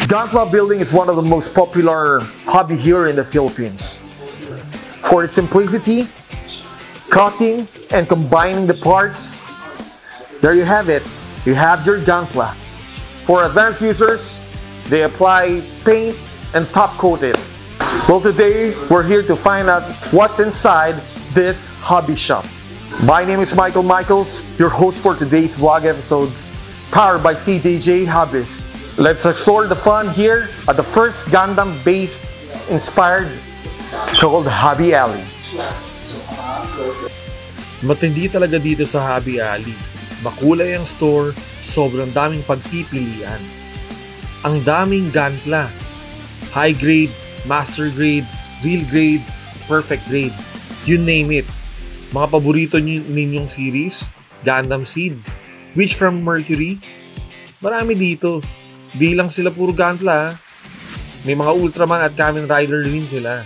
Gunpla building is one of the most popular hobby here in the Philippines. For its simplicity, cutting, and combining the parts, there you have it. You have your Gunpla. For advanced users, they apply paint and top coat it. Well, today we're here to find out what's inside this hobby shop. My name is Michael Michaels, your host for today's vlog episode, powered by CDJ Hobbies. Let's explore the fun here at the first Gundam-based inspired called Hobby Alley. Matindi talaga dito sa Hobby Alley. Makulay ang store, sobrang daming pagpipilian. Ang daming Gunpla. High grade, master grade, real grade, perfect grade. You name it. Mga paborito ninyong series, Gundam Seed, Witch from Mercury. Marami dito. Di lang sila puro Gunpla. May mga Ultraman at Kamen Rider din sila.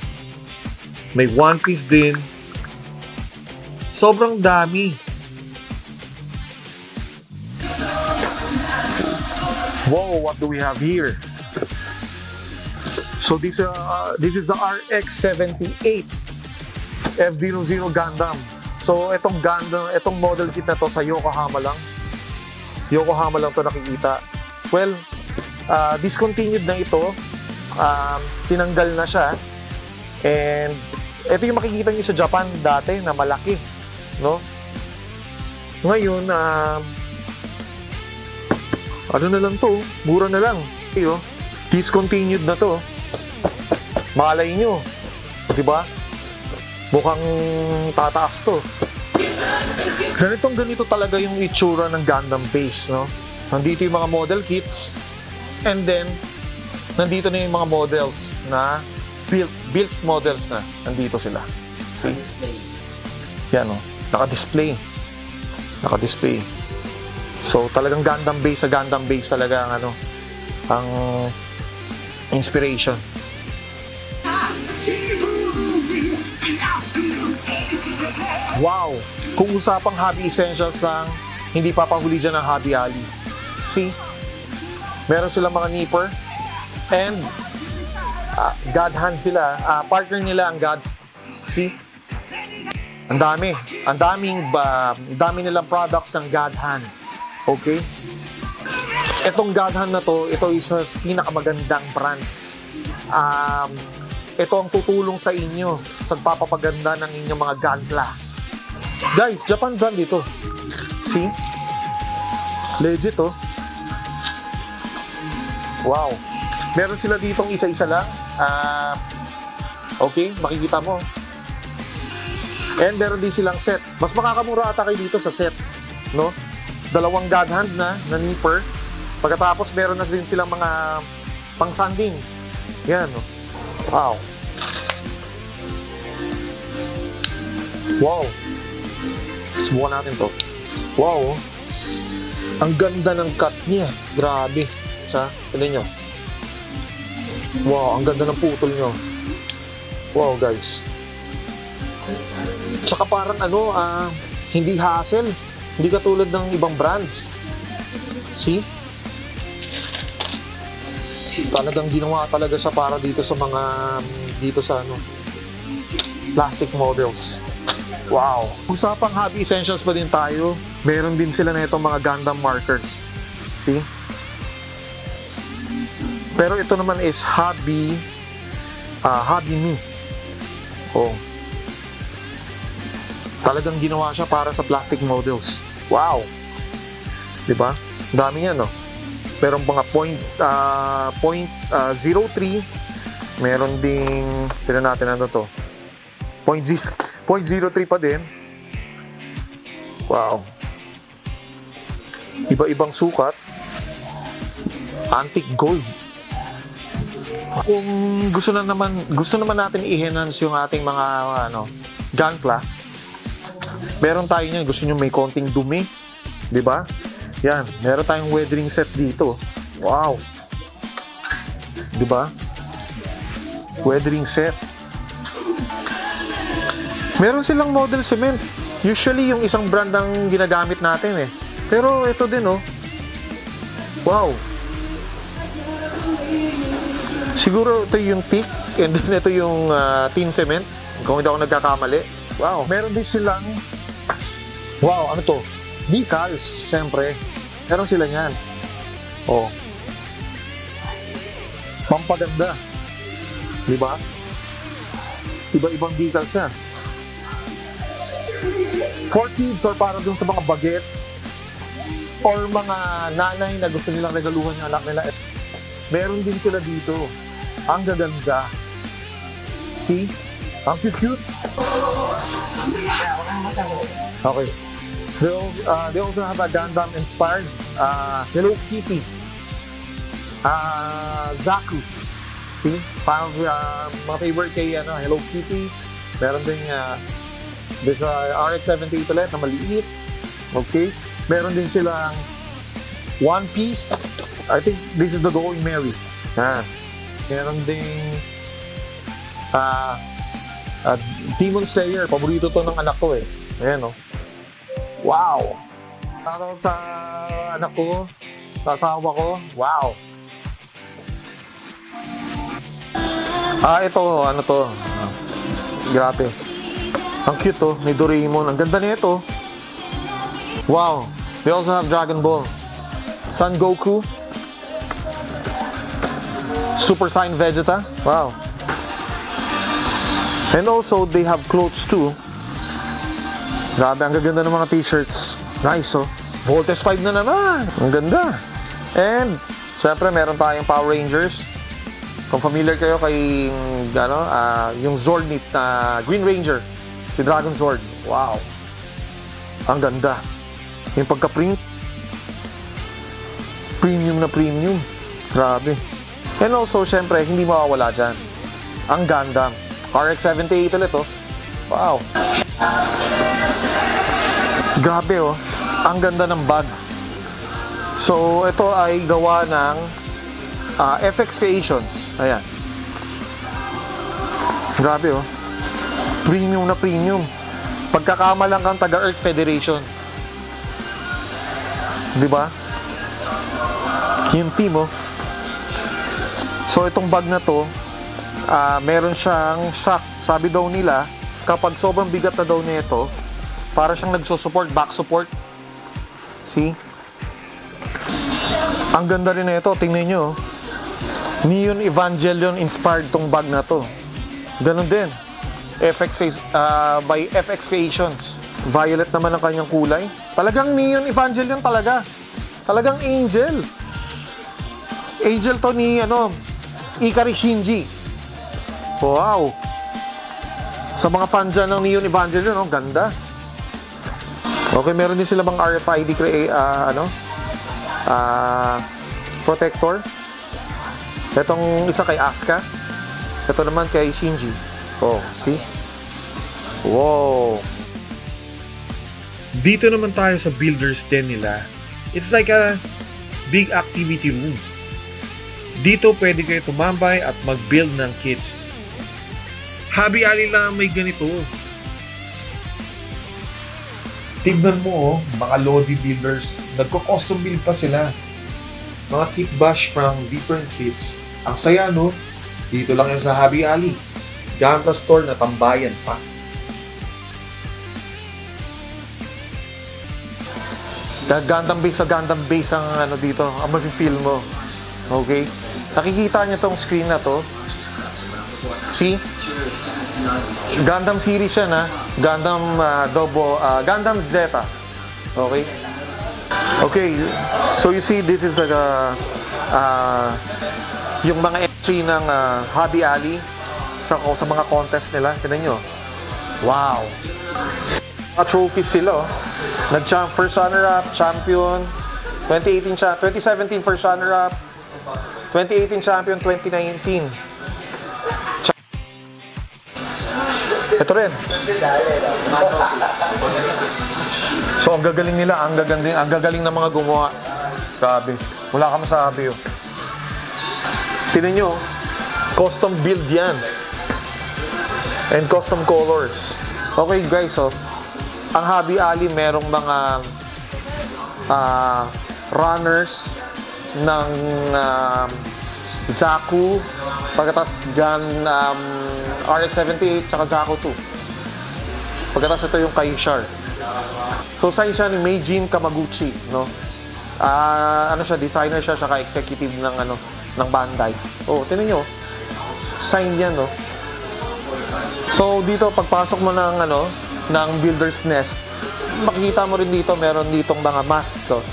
May One Piece din. Sobrang dami. Whoa, what do we have here? So this is the RX-78 F00 Gundam. So itong Gundam, itong model kit na to sa Yokohama lang. Yokohama lang to nakikita. Well, discontinued na ito. Tinanggal na siya. And ito yung makikita niyo sa Japan dati na malaki, no? Ngayon, ano na lang to, mura na lang. Okay, discontinued na to. Malay nyo, di ba? Mukhang tataas to. Ganito talaga yung itsura ng Gundam base, no? Nandito yung mga model kits, and then nandito na yung mga models na built models na. Nandito sila. See? Yan, no? Naka-display. So talagang Gundam base sa Gundam base talaga ang ang inspiration. Wow! Kung usapang hobby essentials lang, hindi papahuli dyan ang Hobby Alley. See? Meron silang mga nipper and God hand sila. Partner nila ang God. See? Ang dami nilang products ng God hand. Okay? Itong God hand na to, ito isa sa pinakamagandang brand. Ito ang tutulong sa inyo sa pagpapaganda ng inyong mga Gunpla. Guys, Japan brand ito. See? Legit, oh. Wow. Meron sila ditong isa-isa lang. Okay, makikita mo. And meron din silang set. Mas makakamura ata kayo dito sa set, no? Dalawang God hand na nipper. Pagkatapos meron na din silang mga pang-sanding. Yan, no? Wow. Wow. Subukan natin to. Wow. Ang ganda ng cut niya. Grabe. Tignan nyo. Wow, ang ganda ng putol nyo. Wow, guys. Tsaka parang hindi hassle. Hindi katulad ng ibang brands. See? Talagang ginawa talaga siya para dito sa mga plastic models. Wow. Usapang hobby essentials pa din tayo. Meron din sila na itong mga Gundam markers. See? Pero ito naman is Hobby Me. Oh. Talagang ginawa siya para sa plastic models. Wow. 'Di ba? Dami yan, no. Meron mga .03. Meron ding tingnan natin ano to. .03 pa din. Wow. Iba-ibang sukat. Antique gold. Kung gusto naman natin i-enhance yung ating mga Gunpla, meron tayo niyan. Gusto niyo may konting dumi, 'di ba? Yan, meron tayong weathering set dito. Wow. 'Di ba? Weathering set. Meron silang model cement. Usually yung isang brand ang ginagamit natin eh. Pero ito din, oh. Wow. Siguro ito yung teak and then ito yung tin cement. Kung hindi ako nagkakamali. Wow. Meron din silang, wow, ano to? Decals, syempre. Meron sila yan. Oh. Pampaganda. Diba? Iba-ibang decals yan. For kids or para dun sa mga bagets or mga nanay na gusto nilang regaluhan yung anak nila. Meron din sila dito. Ang gaganda. See? Ang cute. Okay. They also have a Gundam-inspired Hello Kitty. Zaku. See? Parang mga favorite kay Hello Kitty. Meron din this RX-78 ulit na maliit. Okay. Meron din silang One Piece. I think this is the Going Merry. Meron din Demon Slayer. Paborito to ng anak ko eh. Ayan oh. Wow. Shoutout sa anak ko, sa asawa ko. Wow. Ito, ano to? Grabe. Ang cute to, may Doraemon. Ang ganda nito. Wow. They also have Dragon Ball. Son Goku. Super Saiyan Vegeta. Wow. And also, they have clothes too. Grabe, ang gaganda ng mga t-shirts. Nice oh. Voltes 5 na naman. Ang ganda. And, syempre, meron tayong Power Rangers. Kung familiar kayo kay yung Zord na Green Ranger, si Dragon Zord. Wow. Ang ganda. Yung pagka-print. Premium na premium. Grabe. And also, syempre, hindi mawawala dyan. Ang Gundam. RX-78 ulit oh. Wow. Grabe oh. Ang ganda ng bag. So, ito ay gawa ng FX Creations. Ayan. Grabe oh. Premium na premium. Pagkakamalang kang taga Earth Federation. Diba? Yung team oh. So itong bag na to, meron siyang shock. Sabi daw nila, kapag sobrang bigat na daw nito, para siyang nagsusupport, back support. See? Ang ganda rin na ito. Tingnan nyo. Neon Evangelion inspired tong bag na to. Ganon din. By FX Creations. Violet naman ang kanyang kulay. Talagang Neon Evangelion talaga. Talagang angel. Angel to ni Ikari Shinji. Wow. Sa mga fan dyan ng Neon Evangelion, ganda. Okay, meron din sila bang RFID protector. Itong isa kay Asuka. Ito naman kay Shinji. Oh, see? Wow. Dito naman tayo sa builder's den nila. It's like a big activity room. Dito pwede kayo tumambay at mag-build ng kits. Hobby Alley lang may ganito. Tignan mo mga Lodi builders, nagko-custom build pa sila. Mga kit bash from different kits. Ang saya no, dito lang yan sa Hobby Alley. Gundam store na tambayan pa. Gundam base ang dito, ang mafe-feel mo. Okay? Nakikita niyo tong screen na to. See? Gundam series siya na. Gundam Gundam Zeta. Okay? Okay. So you see, this is yung mga entry ng Hobby Alley sa mga contest nila. Tignan nyo. Wow. Mga trophies sila. First runner-up, champion, 2017 first runner-up, 2018 champion, 2019. Ito rin. So, ang gagaling nila, ang gagaling ng mga gumawa. Grabe. Wala ka masabi yun. Tignan nyo, custom build yan. And custom colors. Okay guys, ang Hobby Alley merong mga runners ng Zaku, pagkatapos dyan, RX-78, tsaka Zaku 2. Pagkatapos ito yung kay Char. So, sign siya ni Meijin Kamaguchi, no? Ano siya, designer siya, saka executive ng, ng Bandai. Oh, tinan nyo, sign yan, no? So, dito, pagpasok mo ng, ng Builder's Nest, makikita mo rin dito, meron ditong mga mask, to.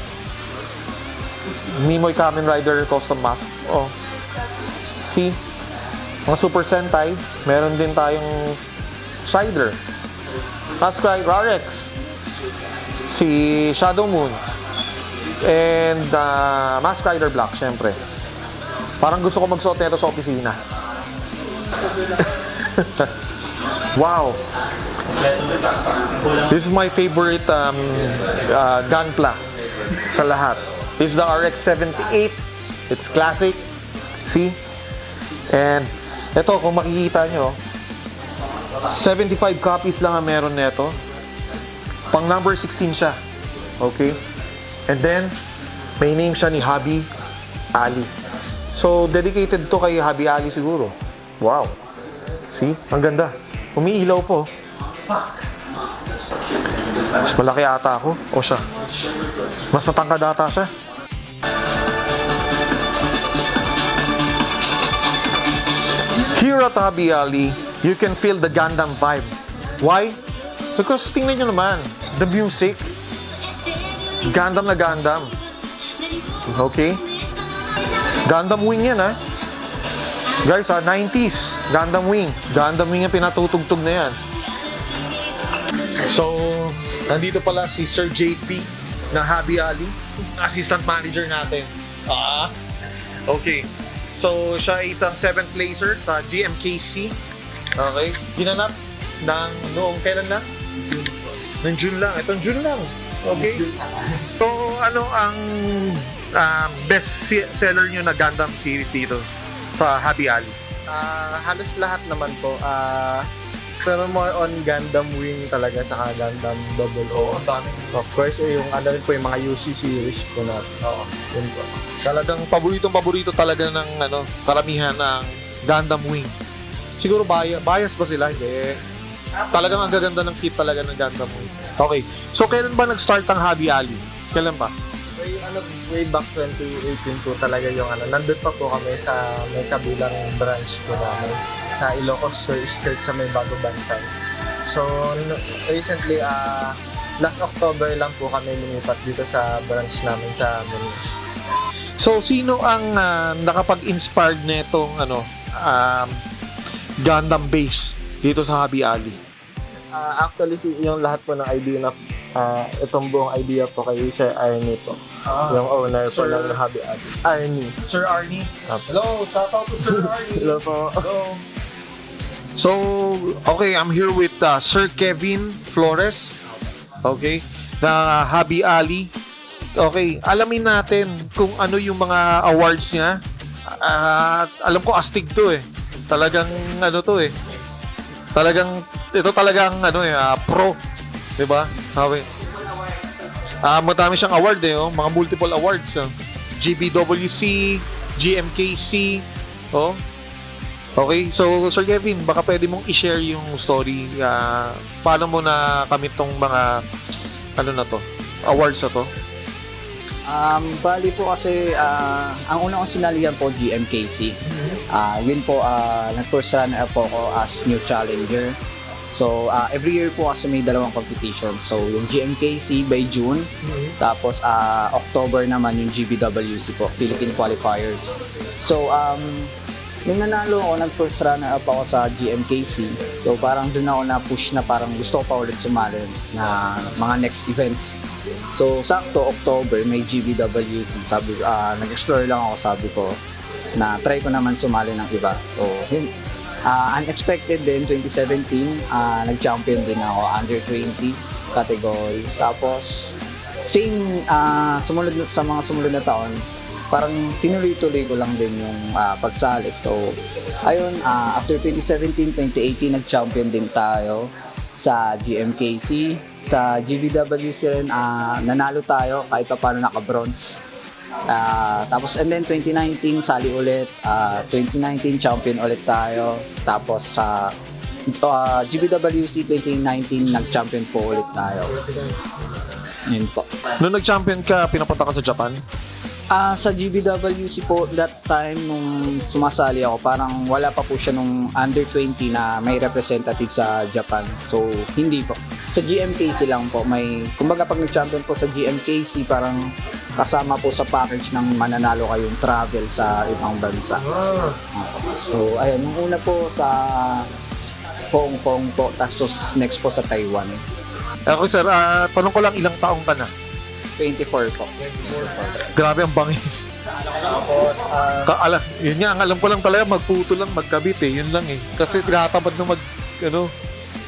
Nimoy Kamen Rider custom mask. Oh. See? Mga Super Sentai, meron din tayong Shider. Mask Rider Rarex. Si Shadow Moon. And Mask Rider Black, syempre. Parang gusto ko magsuot nito sa opisina. Wow. This is my favorite Gunpla sa lahat. This is the RX-78. It's classic. See? And ito, kung makikita nyo, 75 copies lang ang meron nito. Pang number 16 siya. Okay? And then, may name siya ni Habi Ali. So, dedicated to kay Habi Ali siguro. Wow. See? Ang ganda. Umiilaw po. Mas malaki ata ako. O siya. Mas matangkad ata siya. Here at Habi Ali, you can feel the Gundam vibe. Why? Because tingnan nyo naman, the music, Gundam na Gundam. Okay? Gundam Wing yan, ha? Guys, 90s, Gundam Wing. Gundam Wing yung pinatutugtog na yan. So, nandito pala si Sir JP ng Habi Ali, assistant manager natin. Okay. So, siya ay isang 7th placer sa GMKC. Okay? Ginanap ng noong kailan na? Ng June lang. Itong June lang. Okay? So, ano ang best seller nyo na Gundam series dito sa Habi Ali? Halos lahat naman po. Pero more on Gundam Wing talaga sa Gundam Double O. Ang dami. Of course, yung ano rin po yung mga UC series po na. Oo. Yun po. Talagang paborito talaga ng karamihan ng Gundam Wing. Siguro bias ba sila? Hindi. Talagang ang gaganda ng kit talaga ng Gundam Wing. Okay. So, kailan ba nag-start ang Habi Ali? Kailan ba? Way back 2018 po talaga yung nandun pa po kami sa may kabilang branch po namin sa Ilocos Sur sa may Bago Bantay. So, recently, last October lang po kami lumipat dito sa branch namin sa Muñoz. So, sino ang nakapag-inspired netong Gundam base dito sa Habi Ali? Actually, yung lahat po ng idea na itong buong idea po kay Sir Arnie po. Yung owner po ng Habi Ali. Arnie. Sir Arnie? Hello, shout out to Sir Arnie. Hello po. Hello. So, okay, I'm here with Sir Kevin Flores. Okay, na Habi Ali. Okay, alamin natin kung ano yung mga awards niya. Alam ko astig to eh. Talagang to eh. Ito talagang pro, 'di ba? Sabi. Madami siyang award eh, mga multiple awards. GBWC, GMKC, oh. Okay, so Sir Kevin, baka pwede mong i-share yung story. Paano mo na kamit tong mga awards na to? Bali po kasi ang una kong sinalihan po GMKC. Yun po, nag-first runner po ako as new challenger. So, every year po kasi may dalawang competition. So, yung GMKC by June, tapos October naman yung GBWC po, Philippine Qualifiers. So, nung nanalo ako, nag-first runner-up ako sa GMKC. So, parang doon ako na-push na parang gusto ko pa ulit sumali na mga next events. So, sakto, October, may GBWC. Sabi, nag-explore lang ako, sabi ko, na try ko naman sumali ng iba. So, yun. Unexpected din, 2017, nag-champion din ako, under 20 category. Tapos, same, sa mga sumunod na taon, parang tinuloy-tuloy ko lang din yung pagsali. So, ayun, after 2017, 2018, nag-champion din tayo sa GMKC. Sa GBWC rin, nanalo tayo kahit pa paano naka-bronze. Tapos and then 2019 sali ulit, 2019 champion ulit tayo. Tapos sa GBWC 2019 nag-champion po ulit tayo. Yun po. Nung nag-champion ka, pinapunta ka sa Japan? Sa GBWC po, that time nung sumasali ako, parang wala pa po siya nung under 20 na may representative sa Japan. So, hindi po. Sa GMKC lang po, kumbaga pag nag-champion po sa GMKC, parang kasama po sa package ng mananalo kayong travel sa ibang bansa. So, ayun, nung una po sa Hong Kong po, tapos next po sa Taiwan. Okay sir, tanong ko lang, ilang taong ka na? 24 po. Grabe ang bangis. Yun nga, ang alam ko lang talaga, magputo lang, magkabit eh. Yun lang eh. Kasi tinatamad na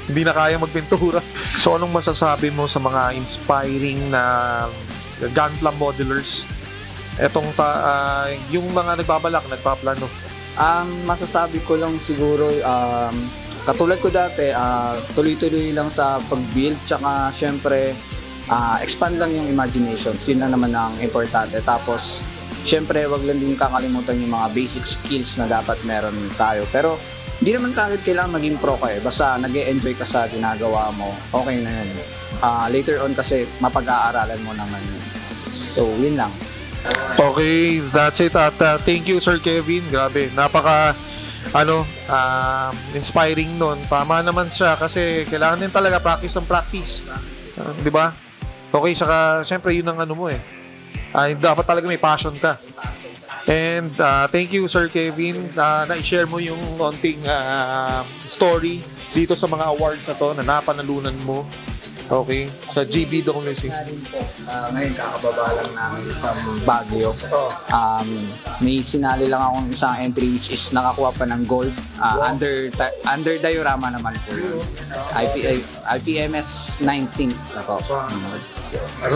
hindi na kaya magpintura. So anong masasabi mo sa mga inspiring na Gunpla modelers? Etong yung mga nagbabalak, nagpaplano. Masasabi ko lang siguro, katulad ko dati, tuloy-tuloy lang sa pag-build, tsaka syempre, expand lang yung imaginations, yun na naman ang importante. Tapos, syempre, wag lang din kakalimutan yung mga basic skills na dapat meron tayo. Pero, hindi naman kagad kailangan maging pro ka eh. Basta nag-e-enjoy ka sa ginagawa mo, okay na yun. Later on kasi, mapag-aaralan mo naman yun. So, yun lang. Okay, that's it. At thank you, Sir Kevin. Grabe, napaka inspiring nun. Tama naman siya kasi kailangan din talaga practice ng practice. Di ba? Okay, saka syempre yun ang mo eh. Dapat talaga may passion ka. And thank you Sir Kevin na-share mo yung konting story dito sa mga awards na to na napanalunan mo. Okay, sa GBWC. Ngayon kakababa lang namin sa Baguio. May sinali lang akong isang entry which is nakakuha pa ng gold. Under diorama naman po yun. IPMS 19 ako.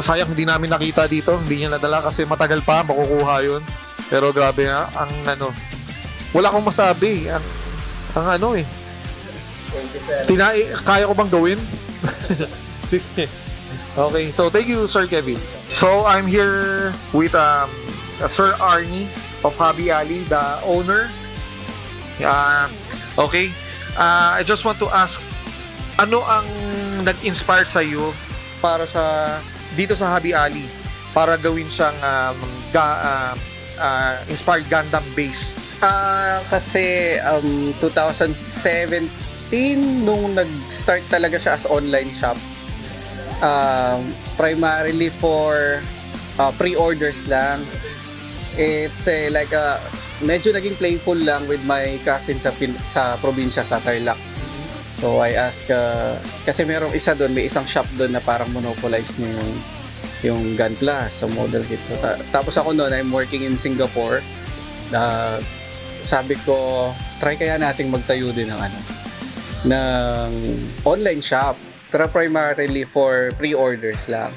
Sayang hindi namin nakita dito, hindi niya nadala kasi matagal pa makukuha yun. Pero grabe nga, wala akong masabi. Ang kaya ko bang gawin? Okay, so thank you Sir Kevin. So I'm here with Sir Arnie of Hobby Alley, the owner. Okay, I just want to ask, ano ang nag-inspire sa iyo para dito sa Hobby Alley para gawin siyang inspired Gundam base? Kasi 2017 nung nag-start talaga siya as online shop. Primarily for pre-orders lang. It's medyo naging playful lang with my cousin sa probinsya sa Tarlac. So I ask kasi merong isa doon, may isang shop doon na parang monopolize niya yung Gunpla sa model kits. Tapos ako noon, I'm working in Singapore. Sabi ko, try kaya nating magtayo din ng online shop. Pero primarily for pre-orders lang.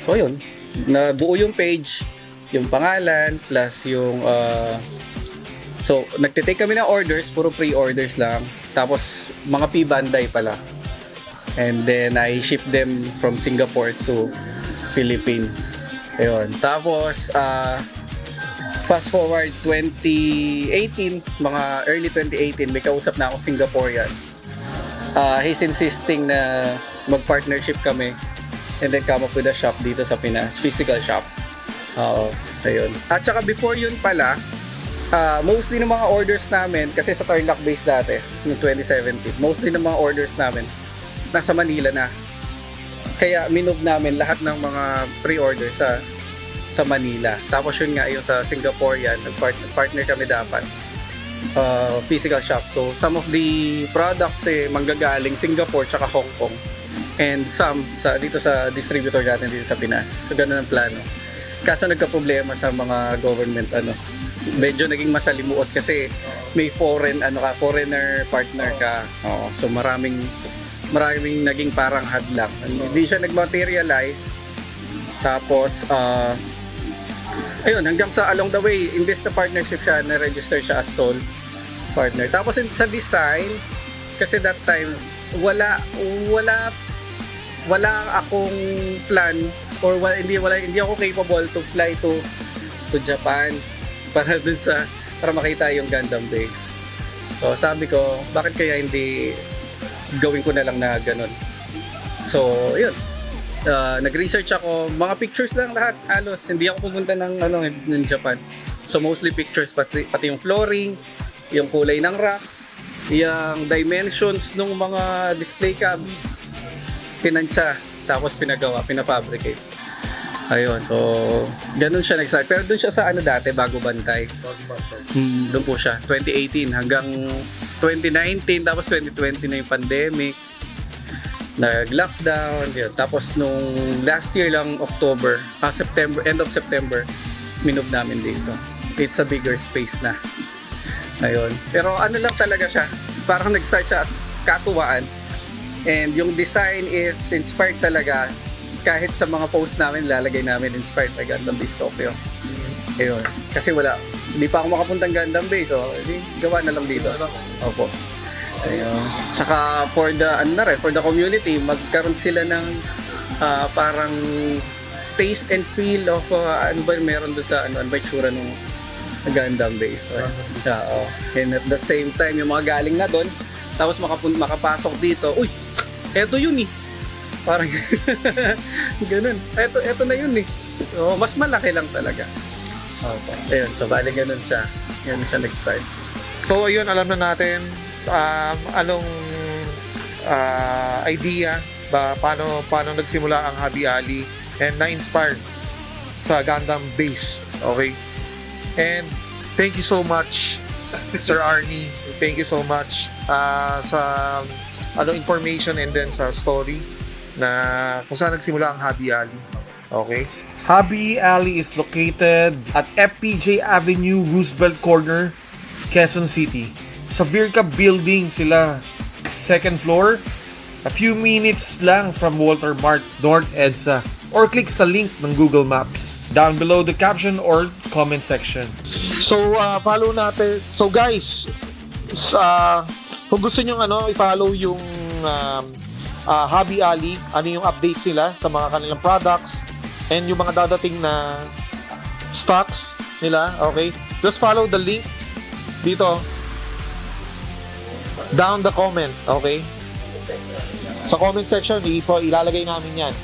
So yun, nabuo yung page, yung pangalan, plus yung so nagtitake kami ng orders, puro pre-orders lang. Tapos mga P-Bandai pala. And then I ship them from Singapore to Philippines. Ayun. Tapos fast forward 2018, mga early 2018, may kausap na ako Singaporean. He's insisting na mag-partnership kami and then come up with a shop dito sa Pinas, physical shop. Ayun. At saka before yun pala, mostly ng mga orders namin, kasi sa Tarlac base dati, noong 2017, mostly ng mga orders namin, nasa Manila na. Kaya minove namin lahat ng mga pre-order sa Manila. Tapos yun nga, yung sa Singaporean, partner kami dapat. Physical shop. So some of the products manggagaling Singapore tsaka Hong Kong, and some dito sa distributor natin dito sa Pinas. So ganun ang plano. Kaso nagka-problema sa mga government medyo naging masalimuot kasi may foreigner partner ka. So maraming naging parang hadlang. Hindi siya nag-materialize. Tapos ayun, hanggang sa along the way, imbes na partnership siya, na-register siya as sole partner. Tapos sa design, kasi that time, wala akong plan or hindi ako capable to fly to to Japan para makita yung Gundam base. So sabi ko, bakit kaya hindi gawin ko na lang na ganun. So yun, nag-research ako, mga pictures lang lahat halos, hindi ako pumunta ng Japan. So mostly pictures, pati yung flooring, yung kulay ng racks, yung dimensions ng mga display cabs, tinansya, tapos pinafabricate. Ayun, so ganun siya nag-start. Pero doon siya sa dati, Bago Bantay. Doon po siya, 2018 hanggang 2019, tapos 2020 na yung pandemic. Nag-lockdown, yun. Tapos nung last year lang, September, end of September, minove namin dito. It's a bigger space na. Ayun. Pero lang talaga siya, parang nag-start siya as katuwaan. And yung design is inspired talaga. Kahit sa mga post namin, lalagay namin inspired by Gundam Base Tokyo. Ayun. Kasi hindi pa ako makapuntang Gundam Base, so gawa na lang dito. Opo. Ayun. Tsaka for the community, magkaroon sila ng parang taste and feel of ano ba meron doon sa ano ba itsura ng Gundam Base. And at the same time, yung mga galing na doon, tapos makapasok dito, uy, eto yun eh. Parang ganun. Eto na yun eh. So, mas malaki lang talaga. Okay. Ayun, so bali ganun siya. Ganun siya nag-start. So ayun, alam na natin anong idea ba paano nagsimula ang Hobby Alley and na-inspired sa Gundam Base. Okay? And thank you so much, Sir Arnie. Thank you so much sa information and then sa story na kung saan nagsimula ang Hobby Alley. Okay? Hobby Alley is located at FPJ Avenue, Roosevelt Corner, Quezon City. Sa Virka Building sila, second floor. A few minutes lang from Walter Mart, North EDSA. Or click sa link ng Google Maps down below the caption or comment section. So, follow natin. So, guys, kung gusto nyo i-follow yung Hobby Alley, ano yung updates nila sa mga kanilang products and yung mga dadating na stocks nila, okay? Just follow the link dito down the comment, okay? Sa comment section, ilalagay namin yan,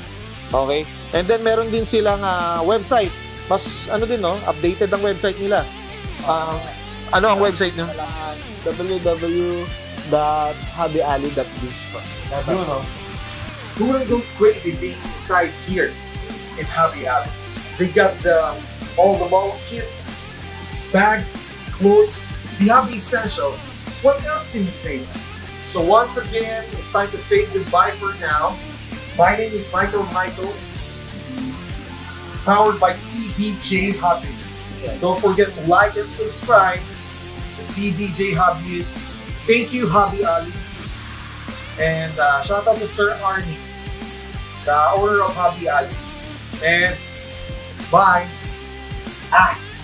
okay? And then meron din silang website, mas updated ang website nila. Ano ang website nyo? www.hobbyalley.biz. Who will go crazy being inside here in Hobby Alley? They got all the mall kits, bags, clothes, the hobby essentials. What else can you say? So once again, it's time to say goodbye for now. My name is Michael Michaels, powered by CDJ Hobbies. Don't forget to like and subscribe to CDJ Hobbies. Thank you, Hobby Alley. And shout out to Sir Arnie, the owner of Hobby Alley. And bye. Ass.